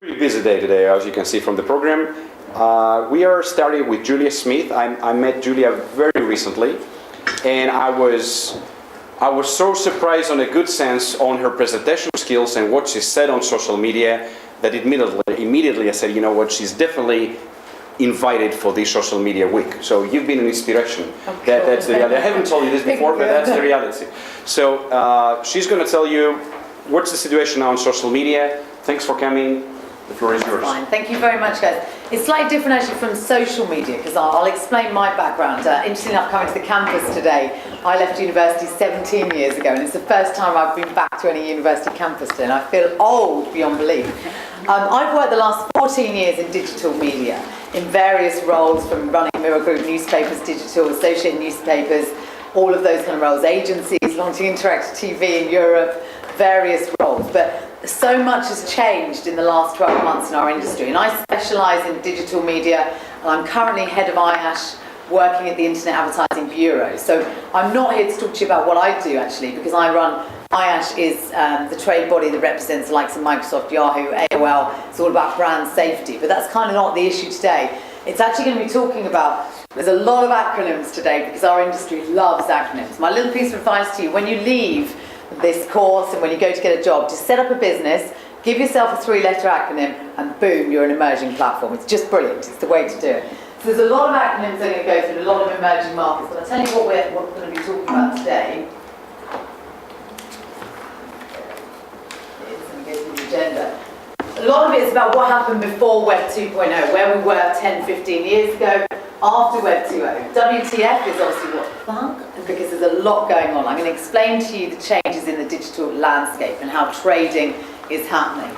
Pretty busy day today, as you can see from the program. We are starting with Julia Smith. I met Julia very recently, and I was so surprised in a good sense on her presentation skills and what she said on social media that immediately I said, you know what, she's definitely invited for this social media week. So you've been an inspiration. That's the reality. I haven't told you this before, but that's the reality. So she's going to tell you what's the situation now on social media. Thanks for coming. The floor is yours. Fine. Thank you very much, guys. It's slightly different actually from social media because I'll explain my background. Interesting enough, coming to the campus today, I left university 17 years ago, and it's the first time I've been back to any university campus today, and I feel old beyond belief. I've worked the last 14 years in digital media in various roles, from running Mirror Group newspapers, digital, associate newspapers, all of those kind of roles, agencies, launching interactive TV in Europe, various roles. But so much has changed in the last 12 months in our industry, and I specialise in digital media, and I'm currently head of AISH, working at the Internet Advertising Bureau. So I'm not here to talk to you about what I do actually, because AISH is the trade body that represents the likes of Microsoft, Yahoo, AOL. It's all about brand safety, but that's kind of not the issue today. It's actually going to be talking about, there's a lot of acronyms today because our industry loves acronyms. My little piece of advice to you, when you leave this course and when you go to get a job, just set up a business, give yourself a 3-letter acronym, and boom, you're an emerging platform. It's just brilliant. It's the way to do it. So there's a lot of acronyms that are going to go through, a lot of emerging markets, but I'll tell you what we're going to be talking about today. It's going to go through the agenda. A lot of it is about what happened before Web 2.0, where we were 10, 15 years ago, after Web 2.0. WTF is obviously what the fuck, because there's a lot going on. I'm going to explain to you the changes in the digital landscape and how trading is happening.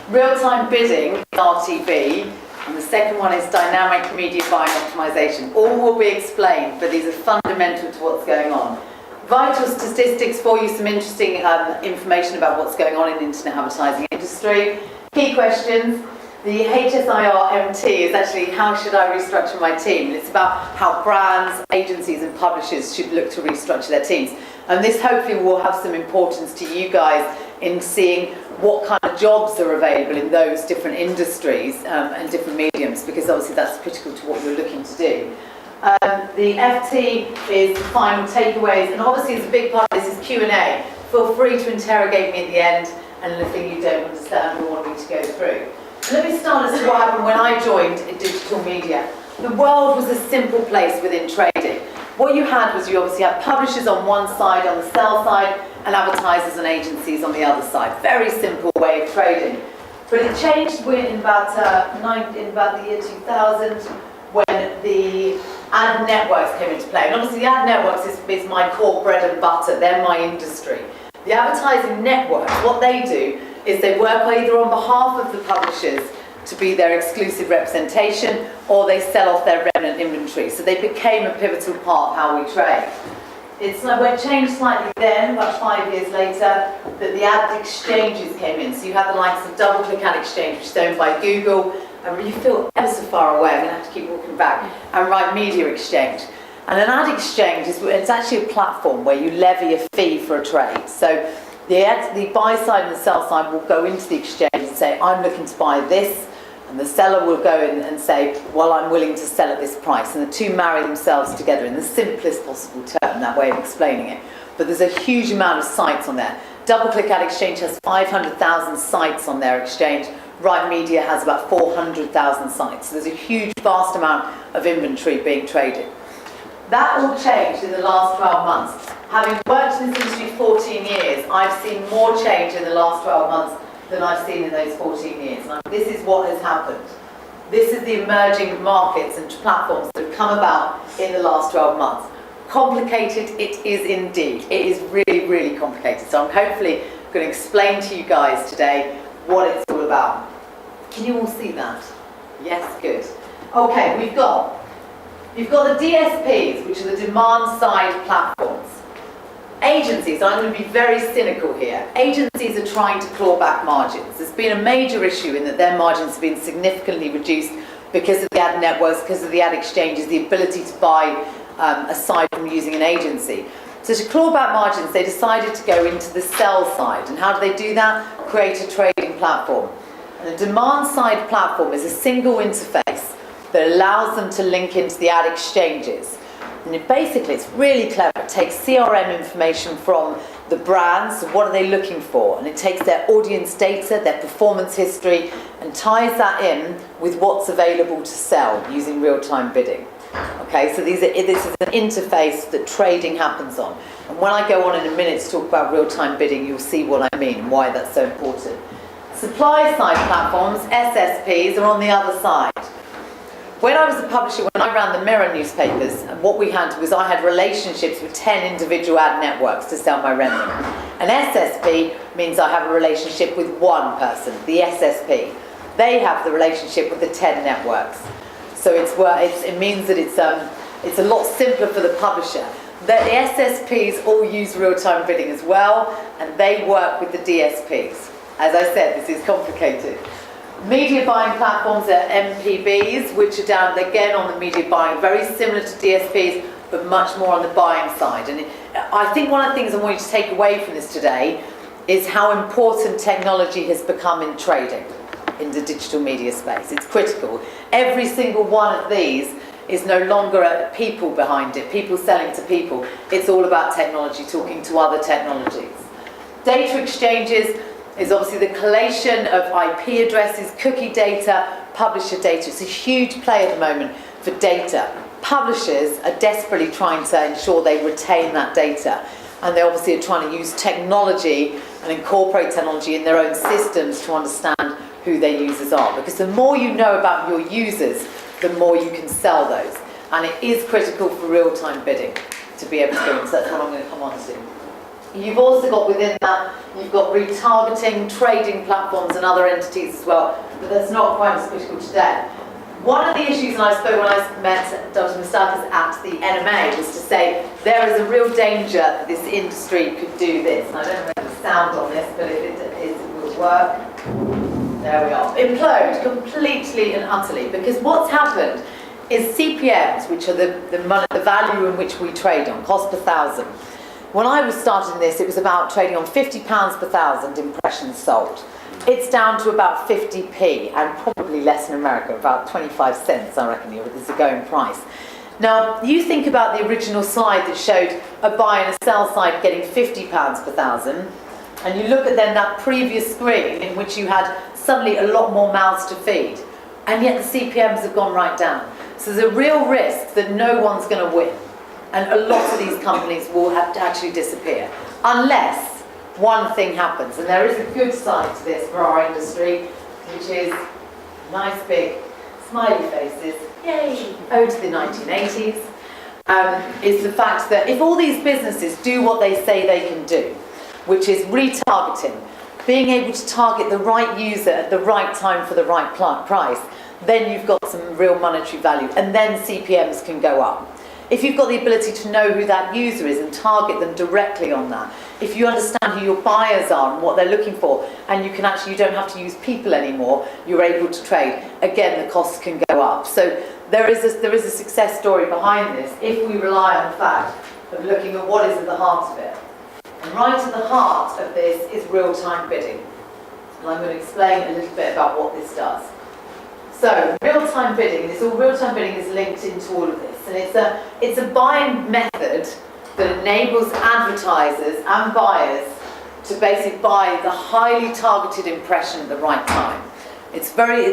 Real-time bidding is RTV, and the second one is dynamic media buying optimization. All will be explained, but these are fundamental to what's going on. Vital statistics for you, some interesting information about what's going on in the internet advertising industry. Key questions. The HSIR MT is actually how should I restructure my team? It's about how brands, agencies and publishers should look to restructure their teams. And this hopefully will have some importance to you guys in seeing what kind of jobs are available in those different industries and different mediums, because obviously that's critical to what you're looking to do. The FT is the final takeaways, and obviously it's a big part of this is Q&A. Feel free to interrogate me at the end and anything you don't understand or want me to go through. Let me start as to what happened when I joined in digital media. The world was a simple place within trading. What you had was you obviously had publishers on one side, on the sell side, and advertisers and agencies on the other side. Very simple way of trading. But it changed in about the year 2000 when the ad networks came into play. And obviously the ad networks is my core bread and butter. They're my industry. The advertising networks, what they do is they work either on behalf of the publishers to be their exclusive representation, or they sell off their remnant inventory. So they became a pivotal part of how we trade. It changed slightly then, about 5 years later, that the ad exchanges came in. So you had the likes of DoubleClick Ad Exchange, which is owned by Google, and you feel ever so far away, I'm going to have to keep walking back, and Right Media Exchange. And an ad exchange it's actually a platform where you levy a fee for a trade. So the buy side and the sell side will go into the exchange and say, I'm looking to buy this, and the seller will go in and say, well, I'm willing to sell at this price. And the two marry themselves together in the simplest possible term, that way of explaining it. But there's a huge amount of sites on there. DoubleClick Ad Exchange has 500,000 sites on their exchange. Right Media has about 400,000 sites. So there's a huge, vast amount of inventory being traded. That all changed in the last 12 months. Having worked in this industry 14 years, I've seen more change in the last 12 months than I've seen in those 14 years. And this is what has happened. This is the emerging markets and platforms that have come about in the last 12 months. Complicated, it is indeed. It is really, really complicated. So I'm hopefully going to explain to you guys today what it's all about. Can you all see that? Yes, good. Okay, we've got the DSPs, which are the demand-side platforms. Agencies, I'm going to be very cynical here. Agencies are trying to claw back margins. There's been a major issue in that their margins have been significantly reduced because of the ad networks, because of the ad exchanges, the ability to buy aside from using an agency. So to claw back margins, they decided to go into the sell side. And how do they do that? Create a trading platform. And a demand-side platform is a single interface that allows them to link into the ad exchanges. And basically, it's really clever. It takes CRM information from the brands, so what are they looking for? And it takes their audience data, their performance history, and ties that in with what's available to sell using real-time bidding. Okay, so this is an interface that trading happens on. And when I go on in a minute to talk about real-time bidding, you'll see what I mean and why that's so important. Supply-side platforms, SSPs, are on the other side. When I was a publisher, when I ran the Mirror newspapers, what we had was I had relationships with 10 individual ad networks to sell my rendering. An SSP means I have a relationship with one person, the SSP. They have the relationship with the 10 networks. So it means that it's a lot simpler for the publisher. The SSPs all use real-time bidding as well, and they work with the DSPs. As I said, this is complicated. Media buying platforms are MPBs, which are down again on the media buying, very similar to DSPs, but much more on the buying side. And I think one of the things I want you to take away from this today is how important technology has become in trading in the digital media space. It's critical. Every single one of these is no longer people behind it, people selling to people. It's all about technology, talking to other technologies. Data exchanges is obviously the collation of IP addresses, cookie data, publisher data. It's a huge play at the moment for data. Publishers are desperately trying to ensure they retain that data. And they obviously are trying to use technology and incorporate technology in their own systems to understand who their users are. Because the more you know about your users, the more you can sell those. And it is critical for real-time bidding to be able to go into. So that's what I'm going to come on to. You've also got within that, you've got retargeting, trading platforms and other entities as well, but that's not quite as critical today. One of the issues, and I spoke when I met Dr. Moustakas at the NMA, was to say there is a real danger that this industry could do this. And I don't know the sound on this, but if it will work. There we are. Implode completely and utterly, because what's happened is CPMs, which are the value in which we trade on, cost per thousand. When I was starting this, it was about trading on £50 per thousand impressions sold. It's down to about 50p, and probably less in America, about 25 cents, I reckon, is the going price. Now, you think about the original slide that showed a buy and a sell side getting £50 per thousand, and you look at then that previous screen in which you had suddenly a lot more mouths to feed, and yet the CPMs have gone right down. So there's a real risk that no one's going to win. And a lot of these companies will have to actually disappear, unless one thing happens. And there is a good side to this for our industry, which is nice big smiley faces, yay, ode to the 1980s, is the fact that if all these businesses do what they say they can do, which is retargeting, being able to target the right user at the right time for the right price, then you've got some real monetary value, and then CPMs can go up. If you've got the ability to know who that user is and target them directly on that, if you understand who your buyers are and what they're looking for, and you don't have to use people anymore, you're able to trade, again, the costs can go up. So there is a success story behind this if we rely on the fact of looking at what is at the heart of it. And right at the heart of this is real-time bidding. And I'm going to explain a little bit about what this does. So, real-time bidding is linked into all of this, and it's a buying method that enables advertisers and buyers to basically buy the highly targeted impression at the right time. It's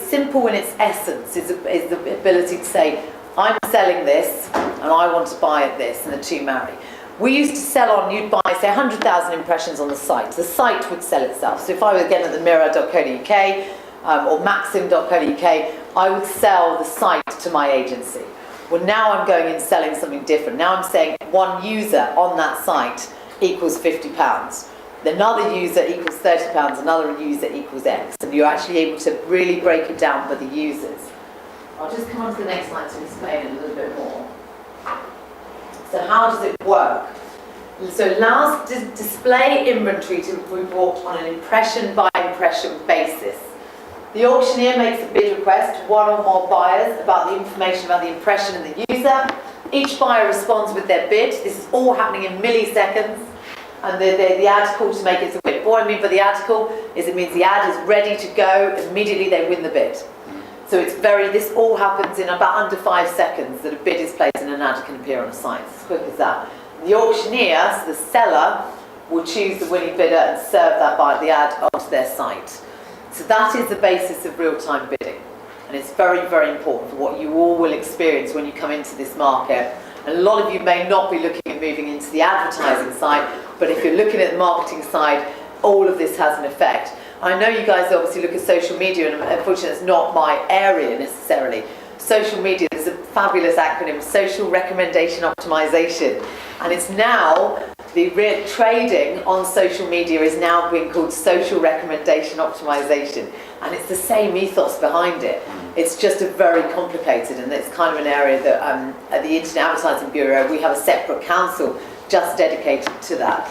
simple in its essence, is the ability to say, I'm selling this, and I want to buy at this, and the two marry. We used to sell on, you'd buy, say, 100,000 impressions on the site. The site would sell itself. So if I was again at the mirror.co.uk, or maxim.co.uk, I would sell the site to my agency. Well, now I'm going in selling something different. Now I'm saying one user on that site equals £50. Another user equals £30, another user equals X. And you're actually able to really break it down by the users. I'll just come on to the next slide to explain it a little bit more. So how does it work? So it allows display inventory to be bought on an impression by impression basis. The auctioneer makes a bid request to one or more buyers about the information about the impression and the user. Each buyer responds with their bid. This is all happening in milliseconds. and the ad call to make it a win. What I mean by the ad call is it means the ad is ready to go, immediately they win the bid. So this all happens in about under 5 seconds that a bid is placed and an ad can appear on a site. It's as quick as that. The auctioneer, so the seller, will choose the winning bidder and serve the ad onto their site. So that is the basis of real-time bidding. And it's very, very important for what you all will experience when you come into this market. And a lot of you may not be looking at moving into the advertising side, but if you're looking at the marketing side, all of this has an effect. I know you guys obviously look at social media, and unfortunately it's not my area necessarily. Social media, there's a fabulous acronym, Social Recommendation Optimization. And it's now, the trading on social media is now being called Social Recommendation Optimization. And it's the same ethos behind it. It's just a very complicated, and it's kind of an area that at the Internet Advertising Bureau, we have a separate council just dedicated to that.